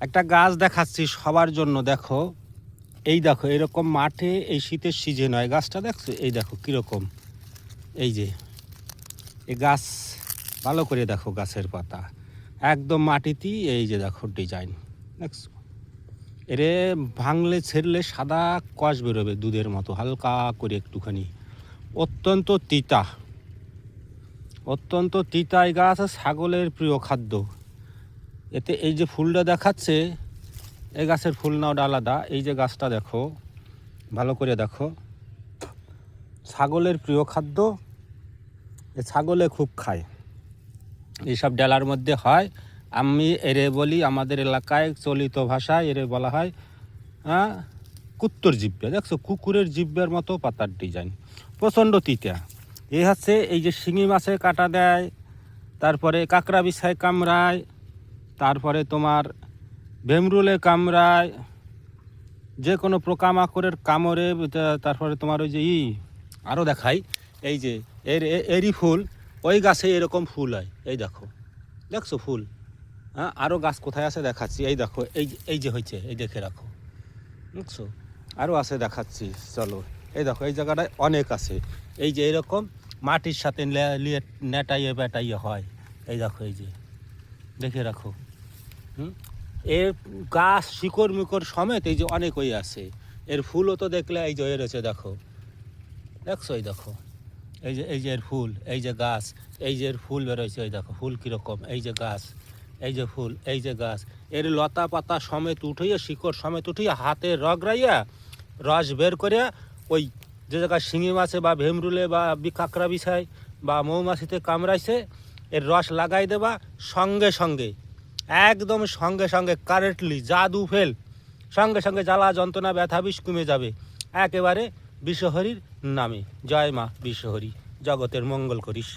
একটা গাছ দেখাচ্ছি সবার জন্য। দেখো, এই দেখো এরকম মাঠে এই শীতের সিজন হয়, গাছটা দেখছো? এই দেখো কীরকম, এই যে এই গাছ, ভালো করে দেখো গাছের পাতা একদম মাটিতেই, এই যে দেখো ডিজাইন দেখছো। এরে ভাঙলে ছেড়লে সাদা কষ বেরোবে দুধের মতো, হালকা করে একটুখানি। অত্যন্ত তিতা, অত্যন্ত তিতা এই গাছ, ছাগলের প্রিয় খাদ্য। এতে এই যে ফুলটা দেখাচ্ছে, এই গাছের ফুল নাও আলাদা। এই যে গাছটা দেখো, ভালো করে দেখো, ছাগলের প্রিয় খাদ্য। এ ছাগলে খুব খায়, এইসব ডালার মধ্যে হয়। আমি এরে বলি, আমাদের এলাকায় চলিত ভাষায় এরে বলা হয় কুত্তর জিব্বা। দেখছো কুকুরের জিব্বার মতো পাতার ডিজাইন, প্রচণ্ড তিতা। এই হচ্ছে এই যে শিঙি মাছে কাটা দেয়, তারপরে কাঁকড়া বিছায় কামড়ায়, তারপরে তোমার ভেমরুলে কামড়ায়, যে কোনো পোকামাকড়ের কামড়ে। তারপরে তোমার ওই যে আরও দেখাই, এই যে এরই ফুল, ওই গাছে এরকম ফুল হয়। এই দেখো, দেখছো ফুল? হ্যাঁ, আরও গাছ কোথায় আছে দেখাচ্ছি। এই দেখো, এই যে হয়েছে, এই দেখে রাখো, বুঝছো? আরও আছে দেখাচ্ছি, চলো। এই দেখো এই জায়গাটায় অনেক আছে। এই যে এরকম মাটির সাথে নেটাইয়ে বেটাইয়ে হয়। এই দেখো, এই যে দেখে রাখো। এর গাছ শিকড় মিকড় সমেত এই যে অনেক ওই আছে। এর ফুলও তো দেখলে এই যে হয়ে রয়েছে, দেখো, দেখছো? এই দেখো, এই যে এর ফুল, এই যে গাছ, এই যে এর ফুল বেরোয়ছে, এই দেখো ফুল কীরকম, এই যে গাছ, এই যে ফুল, এই যে গাছ। এর লতা পাতা সমেত উঠাইয়া, শিকড় সমেত উঠিয়া, হাতে রগড়াইয়া রস বের করিয়া, ওই যে জায়গায় শিঙি মাছে বা ভেমরুলে বা কাঁকড়া বিছায় বা মৌমাছিতে কামড়াইছে, এর রস লাগাই দেবা, সঙ্গে সঙ্গে, একদম সঙ্গে সঙ্গে, কারেন্টলি জাদু ফেল, সঙ্গে সঙ্গে জ্বালা যন্ত্রণা ব্যথা বিষ কমে যাবে একেবারে। বিশ্বহরির নামে জয় মা বিশ্বহরি, জগতের মঙ্গল করিস।